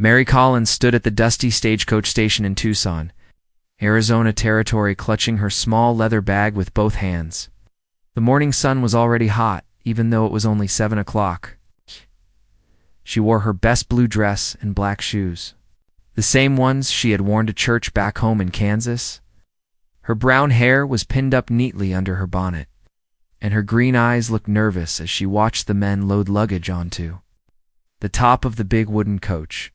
Mary Collins stood at the dusty Stagecoach station in Tucson, Arizona Territory, clutching her small leather bag with both hands. The morning sun was already hot, even though it was only 7 o'clock. She wore her best blue dress and black shoes, the same ones she had worn to church back home in Kansas. Her brown hair was pinned up neatly under her bonnet, and her green eyes looked nervous as she watched the men load luggage onto the top of the big wooden coach.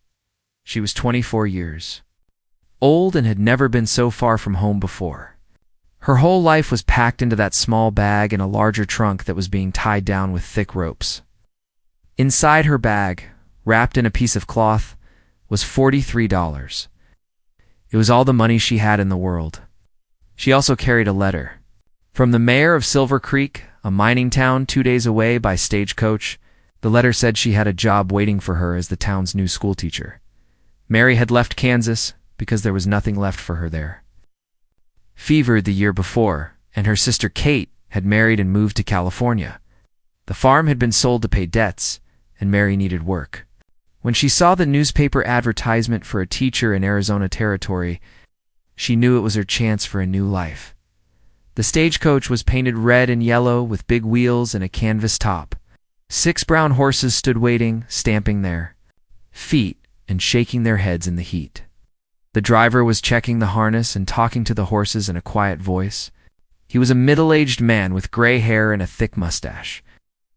She was 24 years old and had never been so far from home before. Her whole life was packed into that small bag in a larger trunk that was being tied down with thick ropes. Inside her bag, wrapped in a piece of cloth, was $43. It was all the money she had in the world. She also carried a letter from the mayor of Silver Creek, a mining town 2 days away by stagecoach. The letter said she had a job waiting for her as the town's new schoolteacher. Mary had left Kansas because there was nothing left for her there. Fevered the year before, and her sister Kate had married and moved to California. The farm had been sold to pay debts, and Mary needed work. When she saw the newspaper advertisement for a teacher in Arizona Territory, she knew it was her chance for a new life. The stagecoach was painted red and yellow with big wheels and a canvas top. 6 brown horses stood waiting, stamping their feet and shaking their heads in the heat. The driver was checking the harness and talking to the horses in a quiet voice. He was a middle-aged man with gray hair and a thick mustache.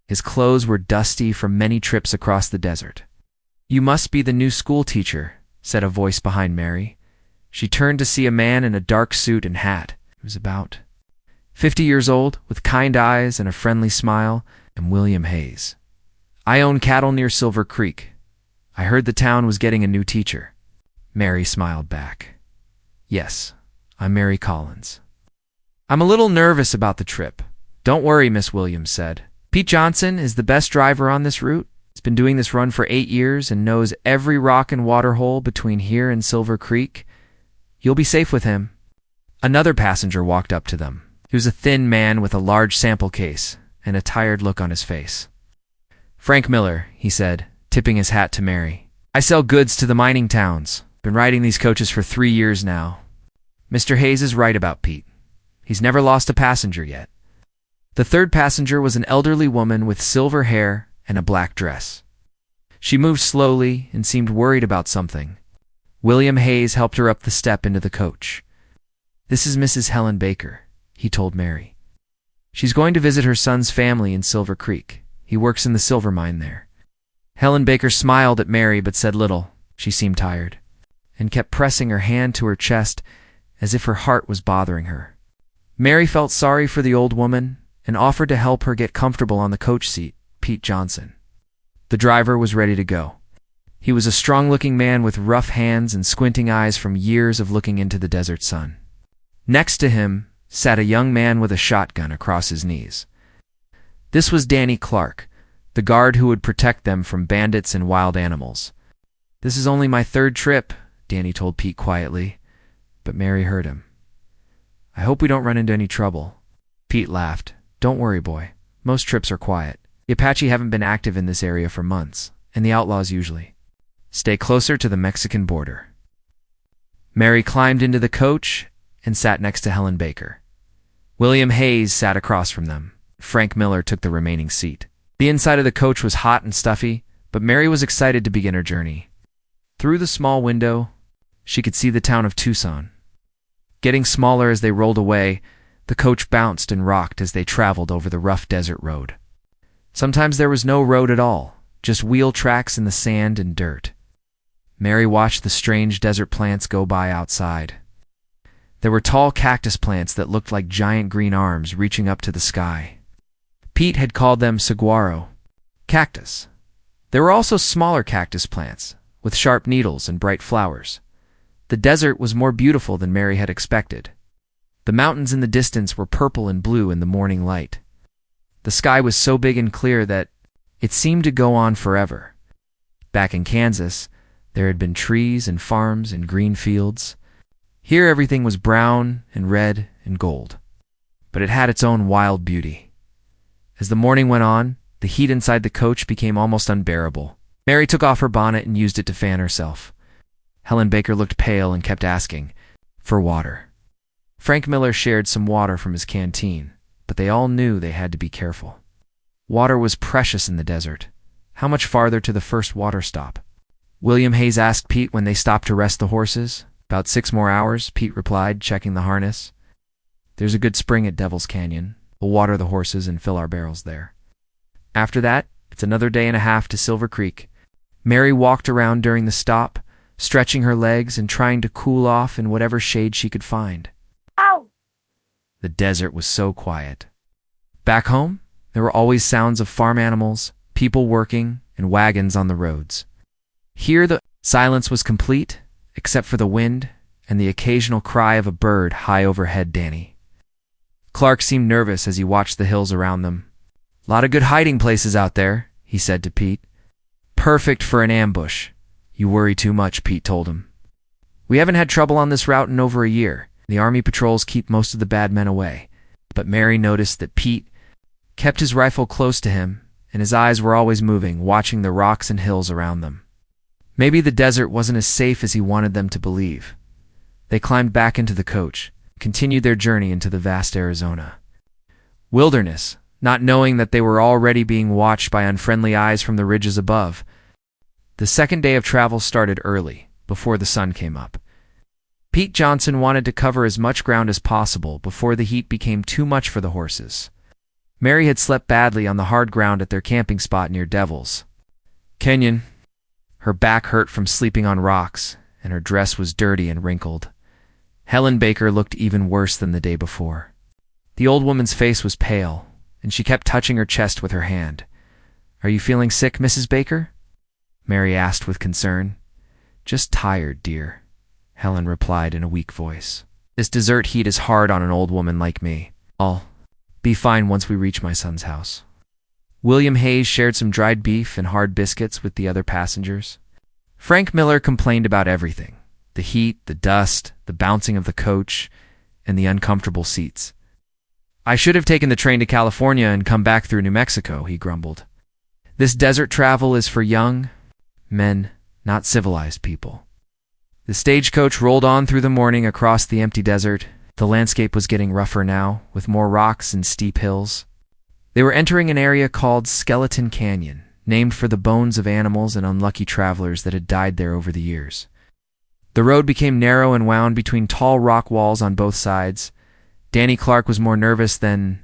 His clothes were dusty from many trips across the desert. "You must be the new school teacher," said a voice behind Mary. She turned to see a man in a dark suit and hat. He was about 50 years old, with kind eyes and a friendly smile, and William Hayes. "I own cattle near Silver Creek. I heard the town was getting a new teacher." Mary smiled back. "Yes, I'm Mary Collins." "I'm a little nervous about the trip." "Don't worry," Miss Williams said. "Pete Johnson is the best driver on this route. He's been doing this run for 8 years and knows every rock and water hole between here and Silver Creek. You'll be safe with him." Another passenger walked up to them. He was a thin man with a large sample case and a tired look on his face. "Frank Miller," he said, tipping his hat to Mary. "I sell goods to the mining towns. Been riding these coaches for 3 years now. Mr. Hayes is right about Pete. He's never lost a passenger yet." The third passenger was an elderly woman with silver hair and a black dress. She moved slowly and seemed worried about something. William Hayes helped her up the step into the coach. "This is Mrs. Helen Baker," he told Mary. "She's going to visit her son's family in Silver Creek. He works in the silver mine there." Helen Baker smiled at Mary but said little. She seemed tired, and kept pressing her hand to her chest as if her heart was bothering her. Mary felt sorry for the old woman and offered to help her get comfortable on the coach seat. Pete Johnson, the driver, was ready to go. He was a strong-looking man with rough hands and squinting eyes from years of looking into the desert sun. Next to him sat a young man with a shotgun across his knees. This was Danny Clark, the guard who would protect them from bandits and wild animals. "This is only my 3rd trip," Danny told Pete quietly, but Mary heard him. "I hope we don't run into any trouble." Pete laughed. "Don't worry, boy. Most trips are quiet. The Apache haven't been active in this area for months, and the outlaws usually stay closer to the Mexican border." Mary climbed into the coach and sat next to Helen Baker. William Hayes sat across from them. Frank Miller took the remaining seat. The inside of the coach was hot and stuffy, but Mary was excited to begin her journey. Through the small window, she could see the town of Tucson. Getting smaller as they rolled away, the coach bounced and rocked as they traveled over the rough desert road. Sometimes there was no road at all, just wheel tracks in the sand and dirt. Mary watched the strange desert plants go by outside. There were tall cactus plants that looked like giant green arms reaching up to the sky. Pete had called them saguaro cactus. There were also smaller cactus plants with sharp needles and bright flowers. The desert was more beautiful than Mary had expected. The mountains in the distance were purple and blue in the morning light. The sky was so big and clear that it seemed to go on forever. Back in Kansas, there had been trees and farms and green fields. Here everything was brown and red and gold, but it had its own wild beauty. As the morning went on, the heat inside the coach became almost unbearable. Mary took off her bonnet and used it to fan herself. Helen Baker looked pale and kept asking for water. Frank Miller shared some water from his canteen, but they all knew they had to be careful. Water was precious in the desert. How much farther to the first water stop? William Hayes asked Pete when they stopped to rest the horses. About 6 more hours, Pete replied, checking the harness. There's a good spring at Devil's Canyon. We'll water the horses and fill our barrels there. After that, it's another day and a half to Silver Creek. Mary walked around during the stop, stretching her legs and trying to cool off in whatever shade she could find. Ow! The desert was so quiet. Back home, there were always sounds of farm animals, people working, and wagons on the roads. Here the silence was complete, except for the wind and the occasional cry of a bird high overhead. Danny Clark seemed nervous as he watched the hills around them. "Lot of good hiding places out there," he said to Pete. "Perfect for an ambush." "You worry too much," Pete told him. "We haven't had trouble on this route in over a year. The army patrols keep most of the bad men away." But Mary noticed that Pete kept his rifle close to him, and his eyes were always moving, watching the rocks and hills around them. Maybe the desert wasn't as safe as he wanted them to believe. They climbed back into the coach, continued their journey into the vast Arizona wilderness, not knowing that they were already being watched by unfriendly eyes from the ridges above. The second day of travel started early, before the sun came up. Pete Johnson wanted to cover as much ground as possible before the heat became too much for the horses. Mary had slept badly on the hard ground at their camping spot near Devil's Canyon. Her back hurt from sleeping on rocks, and her dress was dirty and wrinkled. Helen Baker looked even worse than the day before. The old woman's face was pale, and she kept touching her chest with her hand. "Are you feeling sick, Mrs. Baker?" Mary asked with concern. "Just tired, dear," Helen replied in a weak voice. "This desert heat is hard on an old woman like me. I'll be fine once we reach my son's house." William Hayes shared some dried beef and hard biscuits with the other passengers. Frank Miller complained about everything: the heat, the dust, the bouncing of the coach, and the uncomfortable seats. "I should have taken the train to California and come back through New Mexico," he grumbled. "This desert travel is for young men, not civilized people." The stagecoach rolled on through the morning across the empty desert. The landscape was getting rougher now, with more rocks and steep hills. They were entering an area called Skeleton Canyon, named for the bones of animals and unlucky travelers that had died there over the years. The road became narrow and wound between tall rock walls on both sides. Danny Clark was more nervous than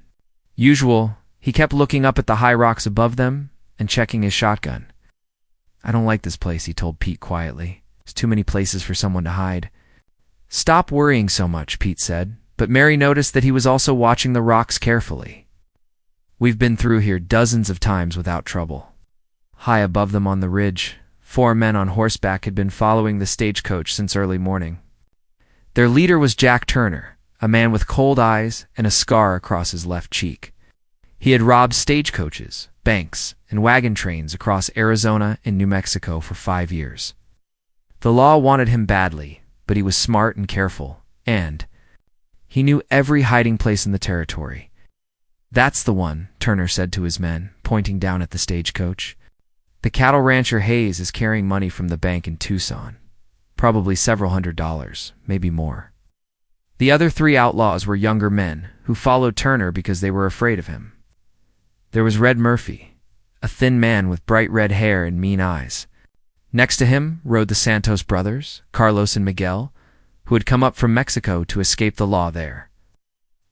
usual. He kept looking up at the high rocks above them and checking his shotgun. "I don't like this place," he told Pete quietly. "There's too many places for someone to hide." "Stop worrying so much," Pete said, but Mary noticed that he was also watching the rocks carefully. "We've been through here dozens of times without trouble." High above them on the ridge, 4 men on horseback had been following the stagecoach since early morning. Their leader was Jack Turner, a man with cold eyes and a scar across his left cheek. He had robbed stagecoaches, banks, and wagon trains across Arizona and New Mexico for 5 years. The law wanted him badly, but he was smart and careful, and he knew every hiding place in the territory. "That's the one," Turner said to his men, pointing down at the stagecoach. "The cattle rancher Hayes is carrying money from the bank in Tucson. Probably several $100s, maybe more." The other 3 outlaws were younger men who followed Turner because they were afraid of him. There was Red Murphy, a thin man with bright red hair and mean eyes. Next to him rode the Santos brothers, Carlos and Miguel, who had come up from Mexico to escape the law there.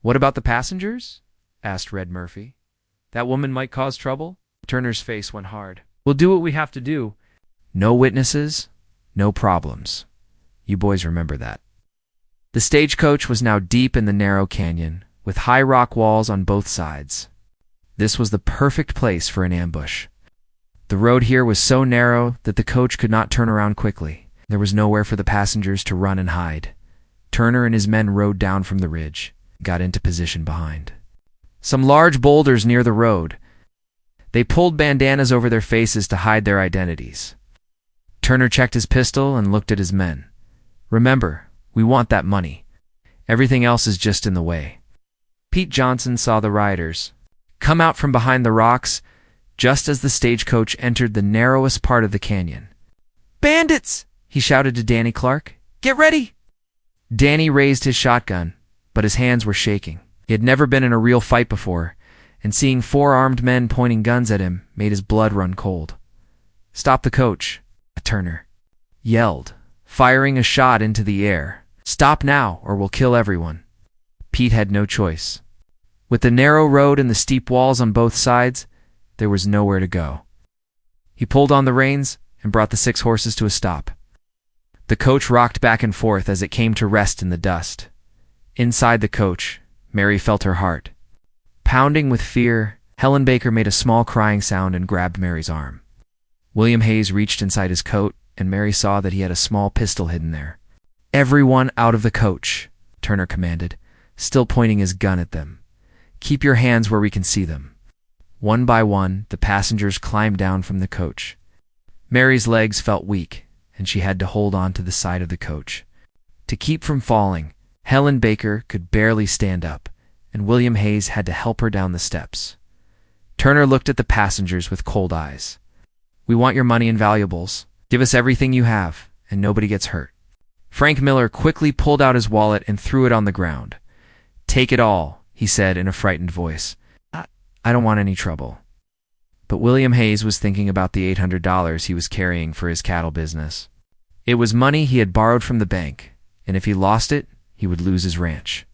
"What about the passengers?" asked Red Murphy. "That woman might cause trouble?" Turner's face went hard. "We'll do what we have to do. No witnesses, no problems. You boys remember that." The stagecoach was now deep in the narrow canyon, with high rock walls on both sides. This was the perfect place for an ambush. The road here was so narrow that the coach could not turn around quickly. There was nowhere for the passengers to run and hide. Turner and his men rode down from the ridge, got into position behind some large boulders near the road. They pulled bandanas over their faces to hide their identities. Turner checked his pistol and looked at his men. "Remember, we want that money. Everything else is just in the way." Pete Johnson saw the riders come out from behind the rocks, just as the stagecoach entered the narrowest part of the canyon. "Bandits!" he shouted to Danny Clark. "Get ready!" Danny raised his shotgun, but his hands were shaking. He had never been in a real fight before, and seeing 4 armed men pointing guns at him made his blood run cold. "Stop the coach," Turner yelled, firing a shot into the air. "Stop now, or we'll kill everyone." Pete had no choice. With the narrow road and the steep walls on both sides, there was nowhere to go. He pulled on the reins and brought the 6 horses to a stop. The coach rocked back and forth as it came to rest in the dust. Inside the coach, Mary felt her heart pounding with fear. Helen Baker made a small crying sound and grabbed Mary's arm. William Hayes reached inside his coat, and Mary saw that he had a small pistol hidden there. "Everyone out of the coach," Turner commanded, still pointing his gun at them. "Keep your hands where we can see them." One by one, the passengers climbed down from the coach. Mary's legs felt weak, and she had to hold on to the side of the coach. To keep from falling, Helen Baker could barely stand up, and William Hayes had to help her down the steps. Turner looked at the passengers with cold eyes. "We want your money and valuables. Give us everything you have, and nobody gets hurt." Frank Miller quickly pulled out his wallet and threw it on the ground. "Take it all," he said in a frightened voice. I don't want any trouble." But William Hayes was thinking about the $800 he was carrying for his cattle business. It was money he had borrowed from the bank, and if he lost it, he would lose his ranch.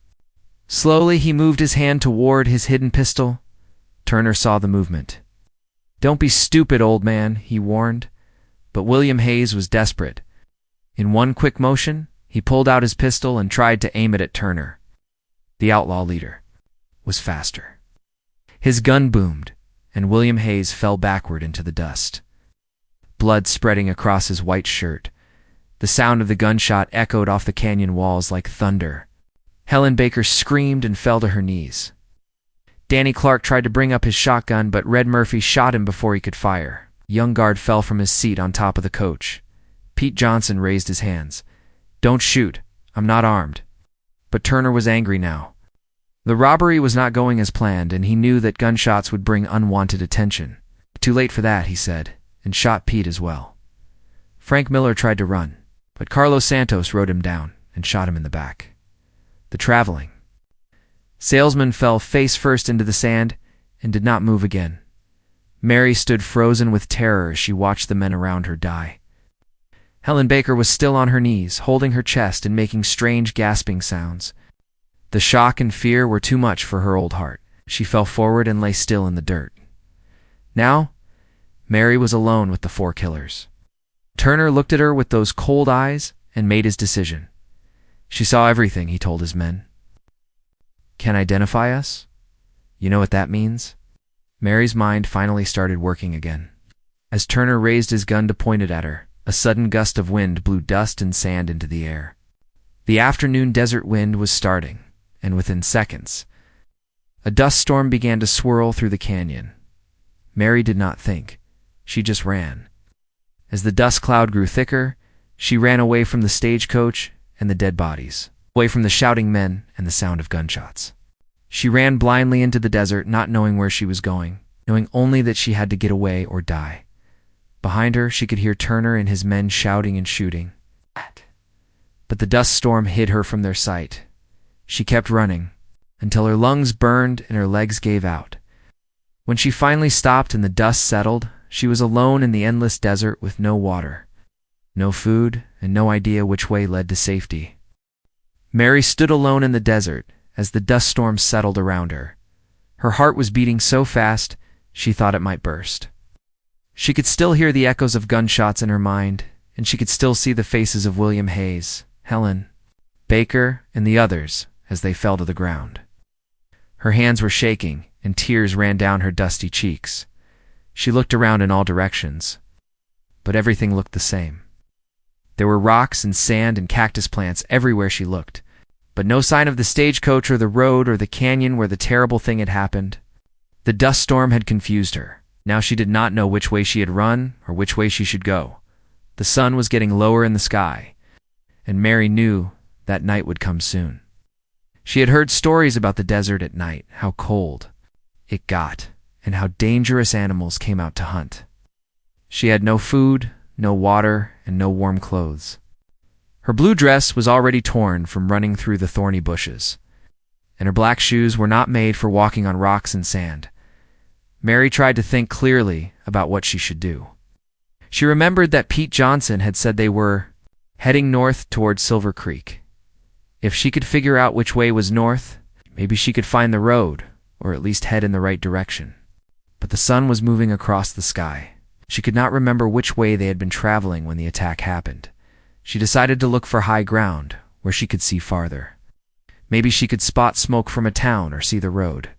Slowly, he moved his hand toward his hidden pistol. Turner saw the movement. "Don't be stupid, old man," he warned. But William Hayes was desperate. In one quick motion, he pulled out his pistol and tried to aim it at Turner. The outlaw leader was faster. His gun boomed, and William Hayes fell backward into the dust, blood spreading across his white shirt. The sound of the gunshot echoed off the canyon walls like thunder. Helen Baker screamed and fell to her knees. Danny Clark tried to bring up his shotgun, but Red Murphy shot him before he could fire. A young guard fell from his seat on top of the coach. Pete Johnson raised his hands. "Don't shoot. I'm not armed." But Turner was angry now. The robbery was not going as planned, and he knew that gunshots would bring unwanted attention. "Too late for that," he said, and shot Pete as well. Frank Miller tried to run, but Carlos Santos rode him down and shot him in the back. The traveling salesman fell face first into the sand and did not move again. Mary stood frozen with terror as she watched the men around her die. Helen Baker was still on her knees, holding her chest and making strange gasping sounds. The shock and fear were too much for her old heart. She fell forward and lay still in the dirt. Now, Mary was alone with the 4 killers. Turner looked at her with those cold eyes and made his decision. "She saw everything," he told his men. "Can identify us? You know what that means?" Mary's mind finally started working again. As Turner raised his gun to point it at her, a sudden gust of wind blew dust and sand into the air. The afternoon desert wind was starting, and within seconds, a dust storm began to swirl through the canyon. Mary did not think. She just ran. As the dust cloud grew thicker, she ran away from the stagecoach and the dead bodies, away from the shouting men and the sound of gunshots. She ran blindly into the desert, not knowing where she was going, knowing only that she had to get away or die. Behind her, she could hear Turner and his men shouting and shooting. But the dust storm hid her from their sight. She kept running, until her lungs burned and her legs gave out. When she finally stopped and the dust settled, she was alone in the endless desert with no water, no food, and no idea which way led to safety. Mary stood alone in the desert as the dust storm settled around her. Her heart was beating so fast, she thought it might burst. She could still hear the echoes of gunshots in her mind, and she could still see the faces of William Hayes, Helen Baker, and the others as they fell to the ground. Her hands were shaking, and tears ran down her dusty cheeks. She looked around in all directions, but everything looked the same. There were rocks and sand and cactus plants everywhere she looked, but no sign of the stagecoach or the road or the canyon where the terrible thing had happened. The dust storm had confused her. Now she did not know which way she had run or which way she should go. The sun was getting lower in the sky, and Mary knew that night would come soon. She had heard stories about the desert at night, how cold it got, and how dangerous animals came out to hunt. She had no food, no water, and no warm clothes. Her blue dress was already torn from running through the thorny bushes, and her black shoes were not made for walking on rocks and sand. Mary tried to think clearly about what she should do. She remembered that Pete Johnson had said they were heading north toward Silver Creek. If she could figure out which way was north, maybe she could find the road, or at least head in the right direction. But the sun was moving across the sky. She could not remember which way they had been traveling when the attack happened. She decided to look for high ground, where she could see farther. Maybe she could spot smoke from a town or see the road.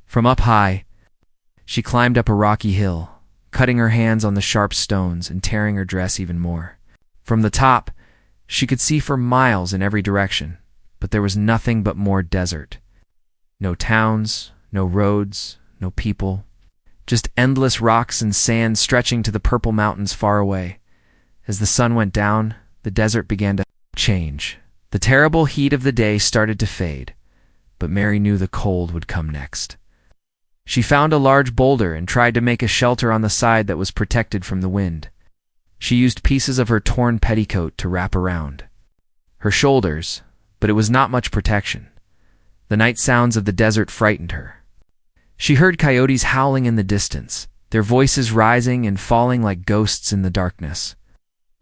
From up high, she climbed up a rocky hill, cutting her hands on the sharp stones and tearing her dress even more. From the top, she could see for miles in every direction, but there was nothing but more desert. No towns, no roads, no people, just endless rocks and sand stretching to the purple mountains far away. As the sun went down, the desert began to change. The terrible heat of the day started to fade, but Mary knew the cold would come next. She found a large boulder and tried to make a shelter on the side that was protected from the wind. She used pieces of her torn petticoat to wrap around her shoulders, but it was not much protection. The night sounds of the desert frightened her. She heard coyotes howling in the distance, their voices rising and falling like ghosts in the darkness.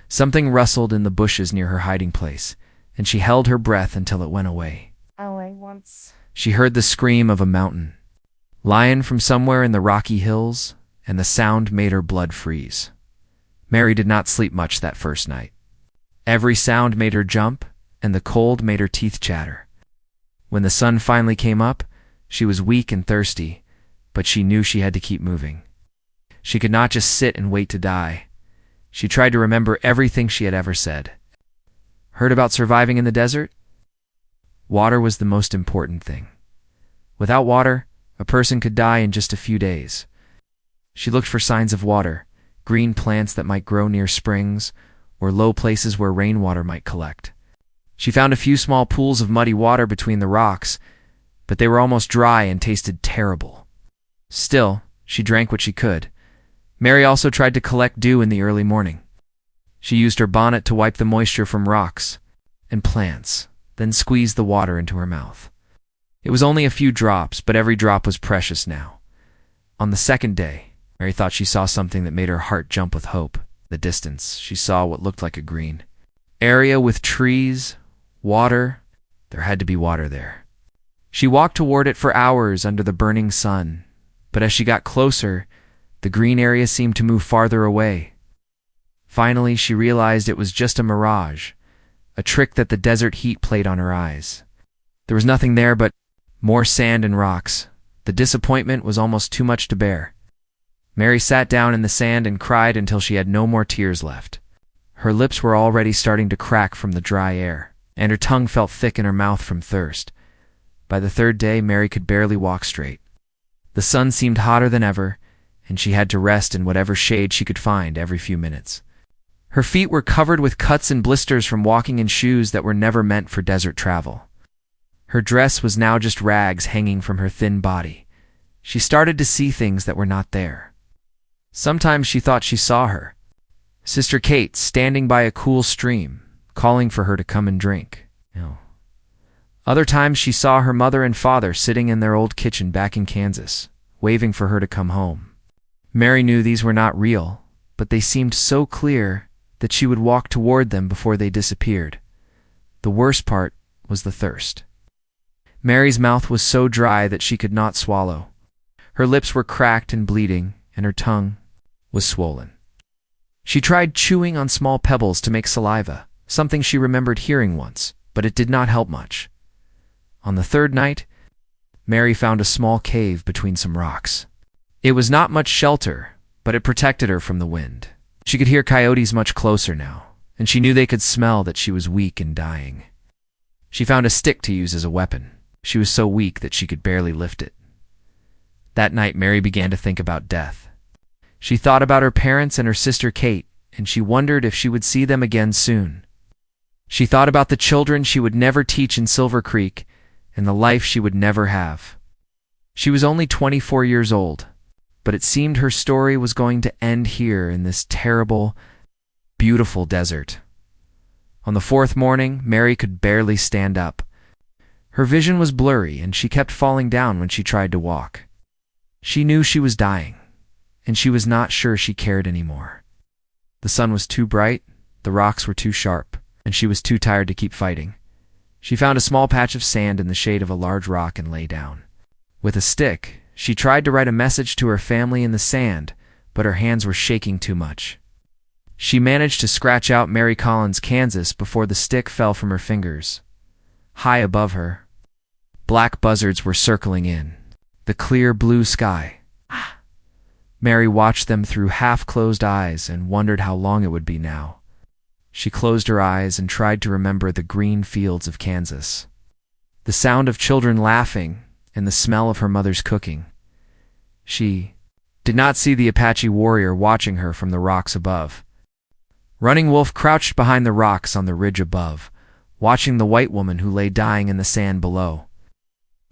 Something rustled in the bushes near her hiding place, and she held her breath until it went away. She heard the scream of a mountain lion from somewhere in the rocky hills, and the sound made her blood freeze. Mary did not sleep much that first night. Every sound made her jump, and the cold made her teeth chatter. When the sun finally came up, she was weak and thirsty, but she knew she had to keep moving. She could not just sit and wait to die. She tried to remember everything she had ever said. Heard about surviving in the desert? Water was the most important thing. Without water, a person could die in just a few days. She looked for signs of water, green plants that might grow near springs, or low places where rainwater might collect. She found a few small pools of muddy water between the rocks, but they were almost dry and tasted terrible. Still, she drank what she could. Mary also tried to collect dew in the early morning. She used her bonnet to wipe the moisture from rocks and plants, then squeezed the water into her mouth. It was only a few drops, but every drop was precious now. On the second day, Mary thought she saw something that made her heart jump with hope. In the distance, she saw what looked like a green area with trees, water. There had to be water there. She walked toward it for hours under the burning sun, but as she got closer, the green area seemed to move farther away. Finally, she realized it was just a mirage, a trick that the desert heat played on her eyes. There was nothing there but more sand and rocks. The disappointment was almost too much to bear. Mary sat down in the sand and cried until she had no more tears left. Her lips were already starting to crack from the dry air, and her tongue felt thick in her mouth from thirst. By the third day, Mary could barely walk straight. The sun seemed hotter than ever, and she had to rest in whatever shade she could find every few minutes. Her feet were covered with cuts and blisters from walking in shoes that were never meant for desert travel. Her dress was now just rags hanging from her thin body. She started to see things that were not there. Sometimes she thought she saw her sister Kate standing by a cool stream, calling for her to come and drink. Other times she saw her mother and father sitting in their old kitchen back in Kansas, waving for her to come home. Mary knew these were not real, but they seemed so clear that she would walk toward them before they disappeared. The worst part was the thirst. Mary's mouth was so dry that she could not swallow. Her lips were cracked and bleeding, and her tongue was swollen. She tried chewing on small pebbles to make saliva, something she remembered hearing once, but it did not help much. On the third night, Mary found a small cave between some rocks. It was not much shelter, but it protected her from the wind. She could hear coyotes much closer now, and she knew they could smell that she was weak and dying. She found a stick to use as a weapon. She was so weak that she could barely lift it. That night, Mary began to think about death. She thought about her parents and her sister Kate, and she wondered if she would see them again soon. She thought about the children she would never teach in Silver Creek and the life she would never have. She was only 24 years old, but it seemed her story was going to end here in this terrible, beautiful desert. On the fourth morning, Mary could barely stand up. Her vision was blurry, and she kept falling down when she tried to walk. She knew she was dying, and she was not sure she cared anymore. The sun was too bright, the rocks were too sharp, and she was too tired to keep fighting. She found a small patch of sand in the shade of a large rock and lay down. With a stick, she tried to write a message to her family in the sand, but her hands were shaking too much. She managed to scratch out Mary Collins, Kansas, before the stick fell from her fingers. High above her, black buzzards were circling in the clear blue sky. Mary watched them through half-closed eyes and wondered how long it would be now. She closed her eyes and tried to remember the green fields of Kansas, the sound of children laughing, and the smell of her mother's cooking. She did not see the Apache warrior watching her from the rocks above. Running Wolf crouched behind the rocks on the ridge above, watching the white woman who lay dying in the sand below.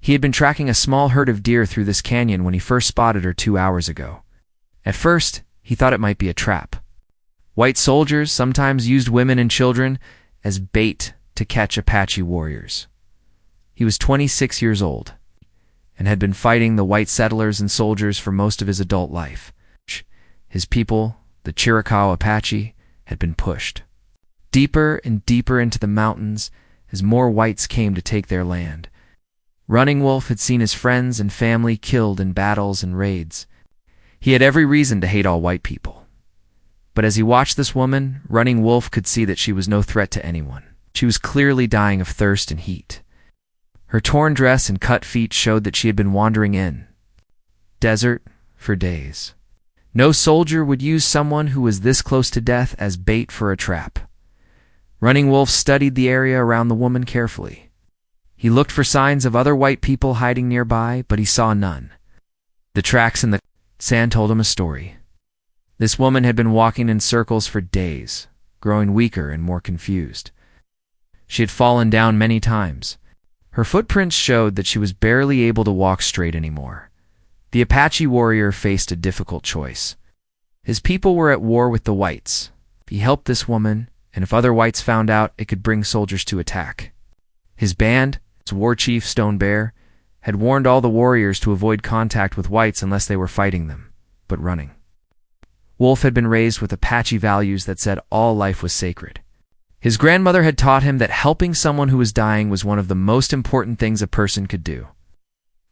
He had been tracking a small herd of deer through this canyon when he first spotted her 2 hours ago. At first, he thought it might be a trap. White soldiers sometimes used women and children as bait to catch Apache warriors. He was 26 years old and had been fighting the white settlers and soldiers for most of his adult life. His people, the Chiricahua Apache, had been pushed deeper and deeper into the mountains as more whites came to take their land. Running Wolf had seen his friends and family killed in battles and raids. He had every reason to hate all white people. But as he watched this woman, Running Wolf could see that she was no threat to anyone. She was clearly dying of thirst and heat. Her torn dress and cut feet showed that she had been wandering in desert for days. No soldier would use someone who was this close to death as bait for a trap. Running Wolf studied the area around the woman carefully. He looked for signs of other white people hiding nearby, but he saw none. The tracks in the sand told him a story. This woman had been walking in circles for days, growing weaker and more confused. She had fallen down many times. Her footprints showed that she was barely able to walk straight anymore. The Apache warrior faced a difficult choice. His people were at war with the whites. He helped this woman, and if other whites found out, it could bring soldiers to attack. His band, its war chief Stone Bear, had warned all the warriors to avoid contact with whites unless they were fighting them, but running. Wolf had been raised with Apache values that said all life was sacred. His grandmother had taught him that helping someone who was dying was one of the most important things a person could do.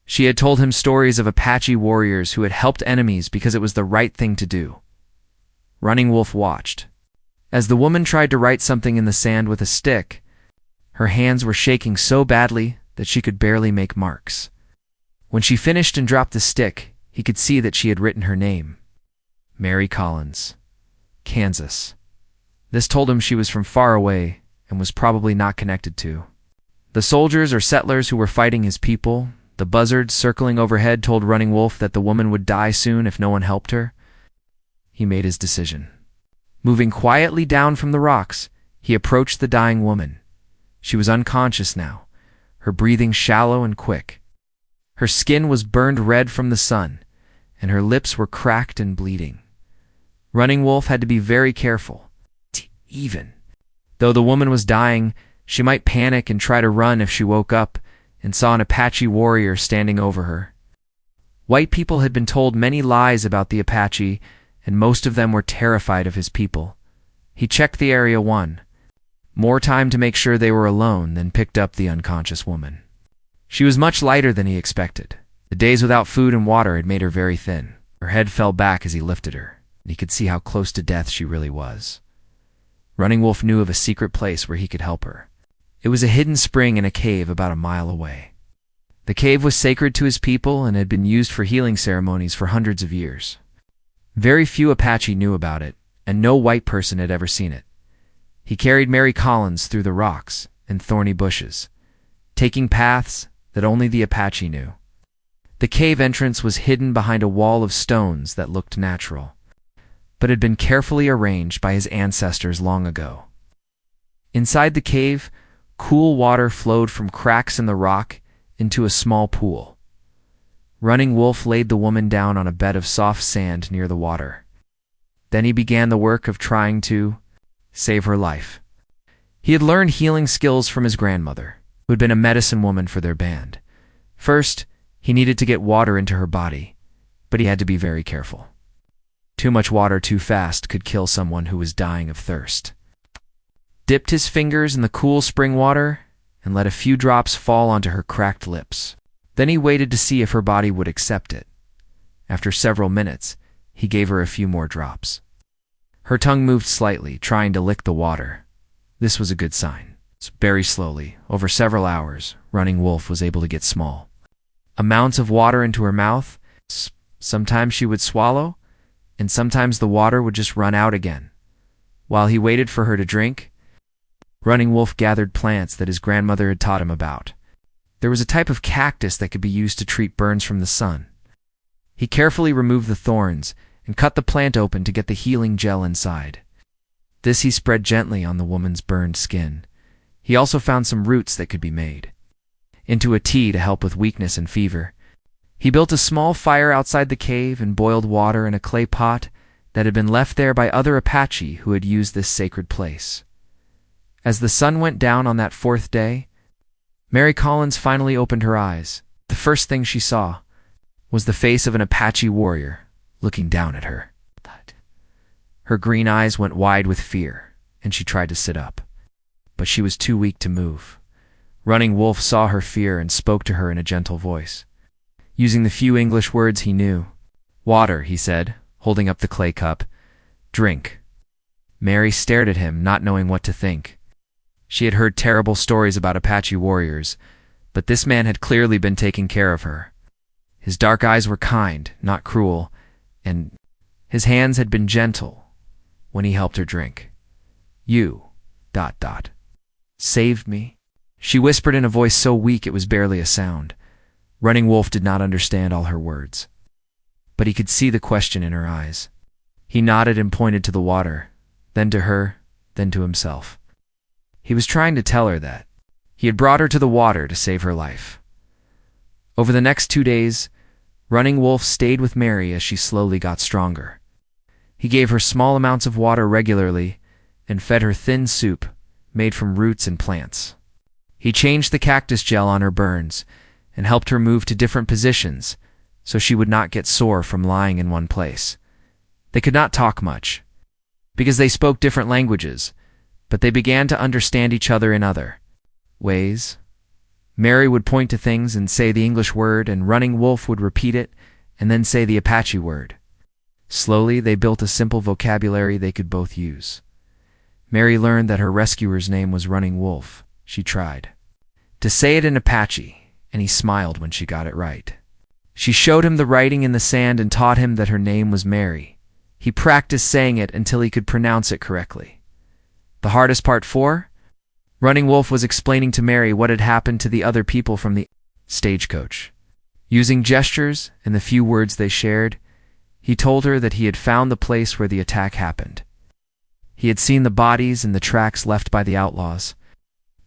She had told him stories of Apache warriors who had helped enemies because it was the right thing to do. Running Wolf watched. As the woman tried to write something in the sand with a stick, her hands were shaking so badly that she could barely make marks. When she finished and dropped the stick, he could see that she had written her name. Mary Collins, Kansas. This told him she was from far away and was probably not connected to the soldiers or settlers who were fighting his people. The buzzards circling overhead told Running Wolf that the woman would die soon if no one helped her. He made his decision. Moving quietly down from the rocks, he approached the dying woman. She was unconscious now, her breathing shallow and quick. Her skin was burned red from the sun, and her lips were cracked and bleeding. Running Wolf had to be very careful. Even though the woman was dying, she might panic and try to run if she woke up and saw an Apache warrior standing over her. White people had been told many lies about the Apache, and most of them were terrified of his people. He checked the area more time to make sure they were alone, then picked up the unconscious woman. She was much lighter than he expected. The days without food and water had made her very thin. Her head fell back as he lifted her, and he could see how close to death she really was. Running Wolf knew of a secret place where he could help her. It was a hidden spring in a cave about a mile away. The cave was sacred to his people and had been used for healing ceremonies for hundreds of years. Very few Apache knew about it, and no white person had ever seen it. He carried Mary Collins through the rocks and thorny bushes, taking paths that only the Apache knew. The cave entrance was hidden behind a wall of stones that looked natural, but had been carefully arranged by his ancestors long ago. Inside the cave, cool water flowed from cracks in the rock into a small pool. Running Wolf laid the woman down on a bed of soft sand near the water. Then he began the work of trying to save her life. He had learned healing skills from his grandmother, who had been a medicine woman for their band. First, he needed to get water into her body, but he had to be very careful. Too much water too fast could kill someone who was dying of thirst. Dipped his fingers in the cool spring water and let a few drops fall onto her cracked lips. Then he waited to see if her body would accept it. After several minutes, he gave her a few more drops. Her tongue moved slightly, trying to lick the water. This was a good sign. Very slowly, over several hours, Running Wolf was able to get small amounts of water into her mouth. Sometimes she would swallow, and sometimes the water would just run out again. While he waited for her to drink, Running Wolf gathered plants that his grandmother had taught him about. There was a type of cactus that could be used to treat burns from the sun. He carefully removed the thorns and cut the plant open to get the healing gel inside. This he spread gently on the woman's burned skin. He also found some roots that could be made into a tea to help with weakness and fever. He built a small fire outside the cave and boiled water in a clay pot that had been left there by other Apache who had used this sacred place. As the sun went down on that fourth day, Mary Collins finally opened her eyes. The first thing she saw was the face of an Apache warrior looking down at her. Her green eyes went wide with fear, and she tried to sit up, but she was too weak to move. Running Wolf saw her fear and spoke to her in a gentle voice, using the few English words he knew. "Water," he said, holding up the clay cup. "Drink." Mary stared at him, not knowing what to think. She had heard terrible stories about Apache warriors, but this man had clearly been taking care of her. His dark eyes were kind, not cruel, and his hands had been gentle when he helped her drink. "You, ... saved me," she whispered in a voice so weak it was barely a sound. Running Wolf did not understand all her words, but he could see the question in her eyes. He nodded and pointed to the water, then to her, then to himself. He was trying to tell her that he had brought her to the water to save her life. Over the next 2 days, Running Wolf stayed with Mary as she slowly got stronger. He gave her small amounts of water regularly and fed her thin soup made from roots and plants. He changed the cactus gel on her burns and helped her move to different positions so she would not get sore from lying in one place. They could not talk much because they spoke different languages, but they began to understand each other in other ways. Mary would point to things and say the English word, and Running Wolf would repeat it and then say the Apache word. Slowly, they built a simple vocabulary they could both use. Mary learned that her rescuer's name was Running Wolf. She tried to say it in Apache, and he smiled when she got it right. She showed him the writing in the sand and taught him that her name was Mary. He practiced saying it until he could pronounce it correctly. The hardest part 4? Running Wolf was explaining to Mary what had happened to the other people from the stagecoach. Using gestures and the few words they shared, he told her that he had found the place where the attack happened. He had seen the bodies and the tracks left by the outlaws.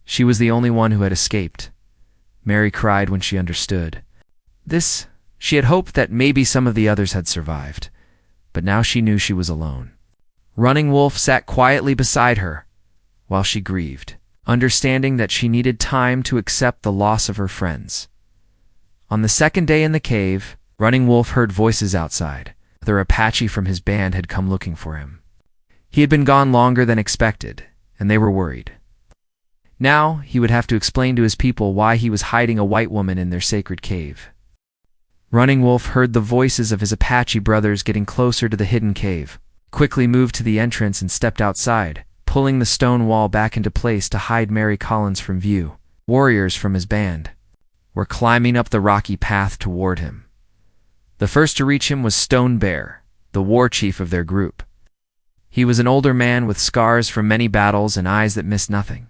She was the only one who had escaped. Mary cried when she understood. She had hoped that maybe some of the others had survived, but now she knew she was alone. Running Wolf sat quietly beside her while she grieved, understanding that she needed time to accept the loss of her friends. On the second day in the cave, Running Wolf heard voices outside. The Apache from his band had come looking for him. He had been gone longer than expected, and they were worried. Now he would have to explain to his people why he was hiding a white woman in their sacred cave. Running Wolf heard the voices of his Apache brothers getting closer to the hidden cave, quickly moved to the entrance and stepped outside, pulling the stone wall back into place to hide Mary Collins from view. Warriors from his band were climbing up the rocky path toward him. The first to reach him was Stone Bear, the war chief of their group. He was an older man with scars from many battles and eyes that missed nothing.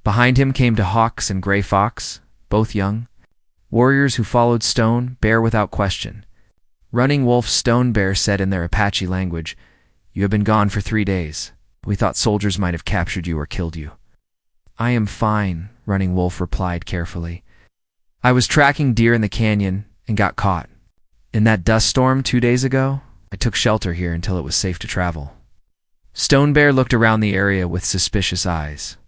Behind him came to Hawks and Gray Fox, both young, warriors who followed Stone Bear without question. Running Wolf, Stone Bear said in their Apache language, "You have been gone for 3 days. We thought soldiers might have captured you or killed you." "I am fine," Running Wolf replied carefully. "I was tracking deer in the canyon and got caught. In that dust storm 2 days ago, I took shelter here until it was safe to travel. Stone Bear looked around the area with suspicious eyes.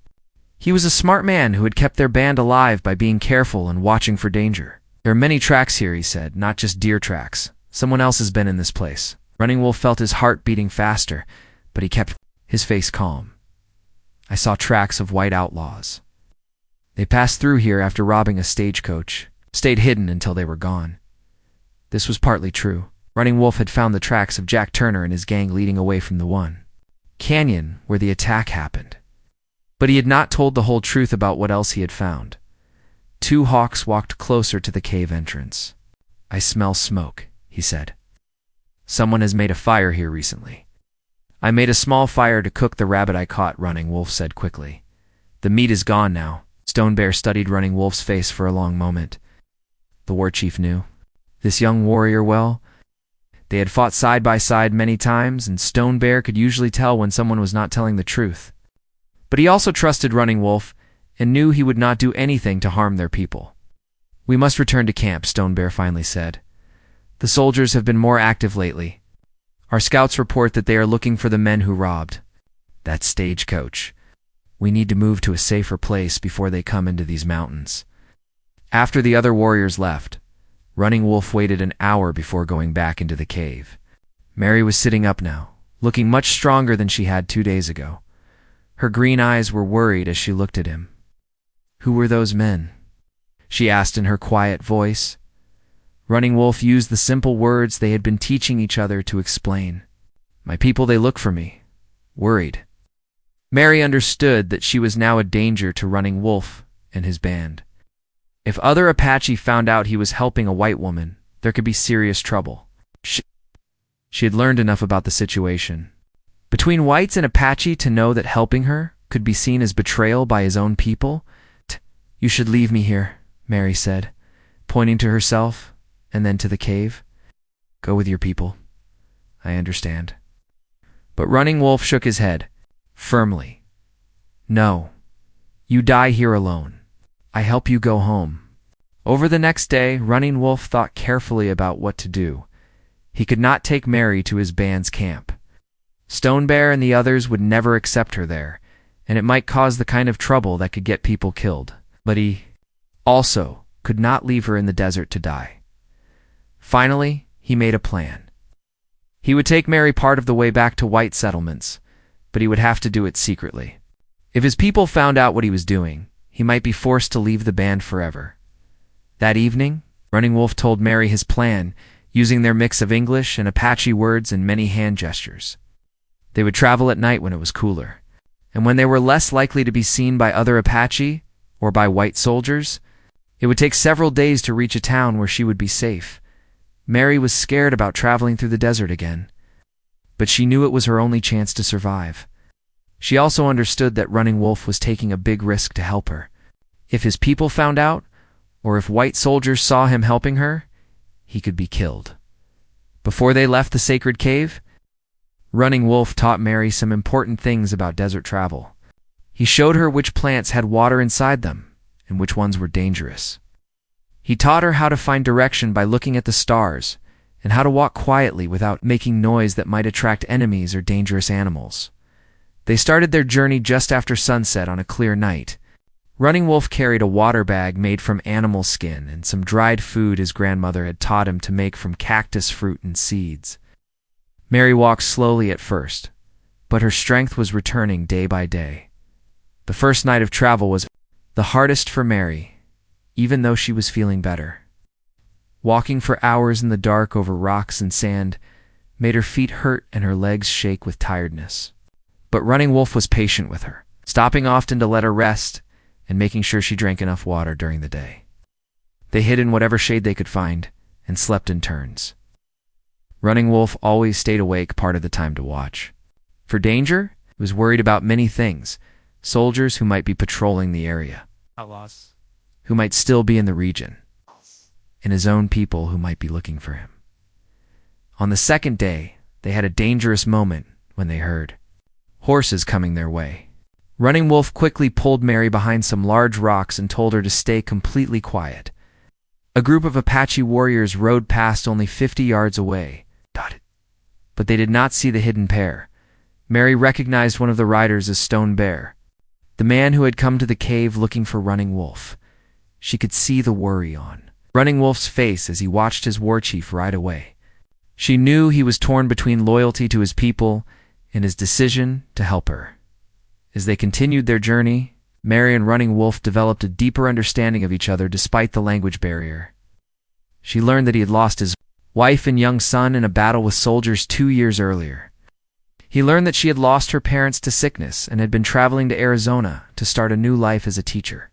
He was a smart man who had kept their band alive by being careful and watching for danger. There are many tracks here, he said, not just deer tracks. Someone else has been in this place. Running Wolf felt his heart beating faster, but he kept his face calm. I saw tracks of white outlaws. They passed through here after robbing a stagecoach, stayed hidden until they were gone. This was partly true. Running Wolf had found the tracks of Jack Turner and his gang leading away from the canyon where the attack happened. But he had not told the whole truth about what else he had found. 2 hawks walked closer to the cave entrance. I smell smoke, he said. Someone has made a fire here recently. I made a small fire to cook the rabbit I caught, Running Wolf said quickly. The meat is gone now. Stone Bear studied Running Wolf's face for a long moment. The war chief knew this young warrior well. They had fought side by side many times, and Stone Bear could usually tell when someone was not telling the truth. But he also trusted Running Wolf and knew he would not do anything to harm their people. We must return to camp, Stone Bear finally said. The soldiers have been more active lately. Our scouts report that they are looking for the men who robbed that stagecoach. We need to move to a safer place before they come into these mountains. After the other warriors left, Running Wolf waited an hour before going back into the cave. Mary was sitting up now, looking much stronger than she had 2 days ago. Her green eyes were worried as she looked at him. Who were those men? She asked in her quiet voice. Running Wolf used the simple words they had been teaching each other to explain. My people, they look for me. Worried. Mary understood that she was now a danger to Running Wolf and his band. If other Apache found out he was helping a white woman, there could be serious trouble. She had learned enough about the situation between whites and Apache to know that helping her could be seen as betrayal by his own people. You should leave me here, Mary said, pointing to herself and then to the cave. Go with your people. I understand. But Running Wolf shook his head, firmly. No, you die here alone. I help you go home. Over the next day, Running Wolf thought carefully about what to do. He could not take Mary to his band's camp. Stone Bear and the others would never accept her there, and it might cause the kind of trouble that could get people killed. But he also could not leave her in the desert to die. Finally, he made a plan. He would take Mary part of the way back to white settlements, but he would have to do it secretly. If his people found out what he was doing, he might be forced to leave the band forever. That evening, Running Wolf told Mary his plan, using their mix of English and Apache words and many hand gestures. They would travel at night when it was cooler, and when they were less likely to be seen by other Apache or by white soldiers, it would take several days to reach a town where she would be safe. Mary was scared about traveling through the desert again, but she knew it was her only chance to survive. She also understood that Running Wolf was taking a big risk to help her. If his people found out, or if white soldiers saw him helping her, he could be killed. Before they left the sacred cave, Running Wolf taught Mary some important things about desert travel. He showed her which plants had water inside them and which ones were dangerous. He taught her how to find direction by looking at the stars and how to walk quietly without making noise that might attract enemies or dangerous animals. They started their journey just after sunset on a clear night. Running Wolf carried a water bag made from animal skin and some dried food his grandmother had taught him to make from cactus fruit and seeds. Mary walked slowly at first, but her strength was returning day by day. The first night of travel was the hardest for Mary, even though she was feeling better. Walking for hours in the dark over rocks and sand made her feet hurt and her legs shake with tiredness. But Running Wolf was patient with her, stopping often to let her rest and making sure she drank enough water during the day. They hid in whatever shade they could find and slept in turns. Running Wolf always stayed awake part of the time to watch. For danger, he was worried about many things: soldiers who might be patrolling the area, outlaws who might still be in the region, and his own people who might be looking for him. On the second day, they had a dangerous moment when they heard horses coming their way. Running Wolf quickly pulled Mary behind some large rocks and told her to stay completely quiet. A group of Apache warriors rode past only 50 yards away. But they did not see the hidden pair. Mary recognized one of the riders as Stone Bear, the man who had come to the cave looking for Running Wolf. She could see the worry on Running Wolf's face as he watched his war chief ride away. She knew he was torn between loyalty to his people and his decision to help her. As they continued their journey, Mary and Running Wolf developed a deeper understanding of each other despite the language barrier. She learned that he had lost his wife and young son in a battle with soldiers 2 years earlier. He learned that she had lost her parents to sickness and had been traveling to Arizona to start a new life as a teacher.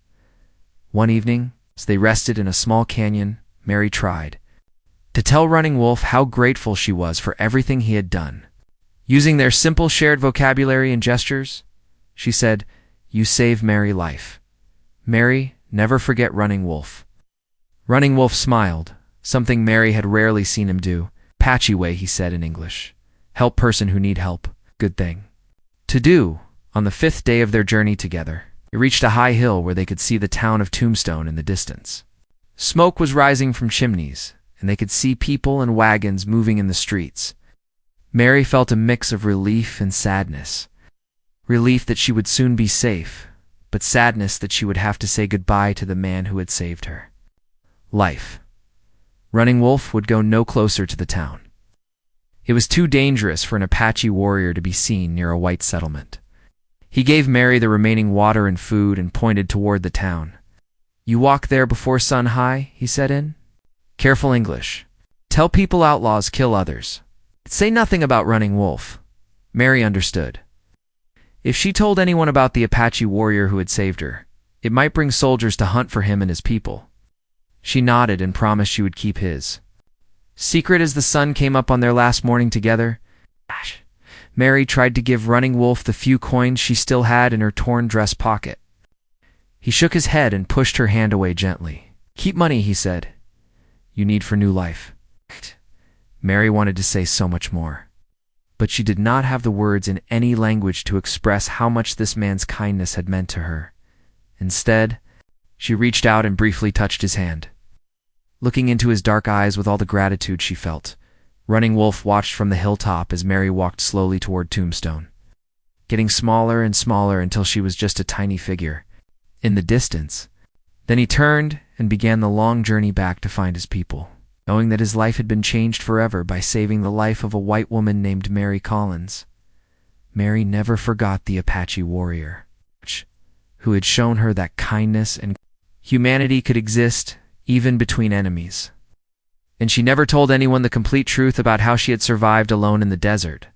One evening, as they rested in a small canyon, Mary tried to tell Running Wolf how grateful she was for everything he had done. Using their simple shared vocabulary and gestures, she said, "You saved Mary life. Mary, never forget Running Wolf." Running Wolf smiled, something Mary had rarely seen him do. "Apache way," he said in English. "Help person who need help. Good thing to do." On the 5th day of their journey together, they reached a high hill where they could see the town of Tombstone in the distance. Smoke was rising from chimneys, and they could see people and wagons moving in the streets. Mary felt a mix of relief and sadness. Relief that she would soon be safe, but sadness that she would have to say goodbye to the man who had saved her life. Running Wolf would go no closer to the town. It was too dangerous for an Apache warrior to be seen near a white settlement. He gave Mary the remaining water and food and pointed toward the town. "You walk there before sun high," he said in careful English. "Tell people outlaws kill others. Say nothing about Running Wolf." Mary understood. If she told anyone about the Apache warrior who had saved her, it might bring soldiers to hunt for him and his people. She nodded and promised she would keep his secret. As the sun came up on their last morning together, Mary tried to give Running Wolf the few coins she still had in her torn dress pocket. He shook his head and pushed her hand away gently. "Keep money," he said. "You need for new life." Mary wanted to say so much more, but she did not have the words in any language to express how much this man's kindness had meant to her. Instead, she reached out and briefly touched his hand. Looking into his dark eyes with all the gratitude she felt, Running Wolf watched from the hilltop as Mary walked slowly toward Tombstone, getting smaller and smaller until she was just a tiny figure in the distance. Then he turned and began the long journey back to find his people, knowing that his life had been changed forever by saving the life of a white woman named Mary Collins. Mary never forgot the Apache warrior, who had shown her that kindness and humanity could exist even between enemies. And she never told anyone the complete truth about how she had survived alone in the desert.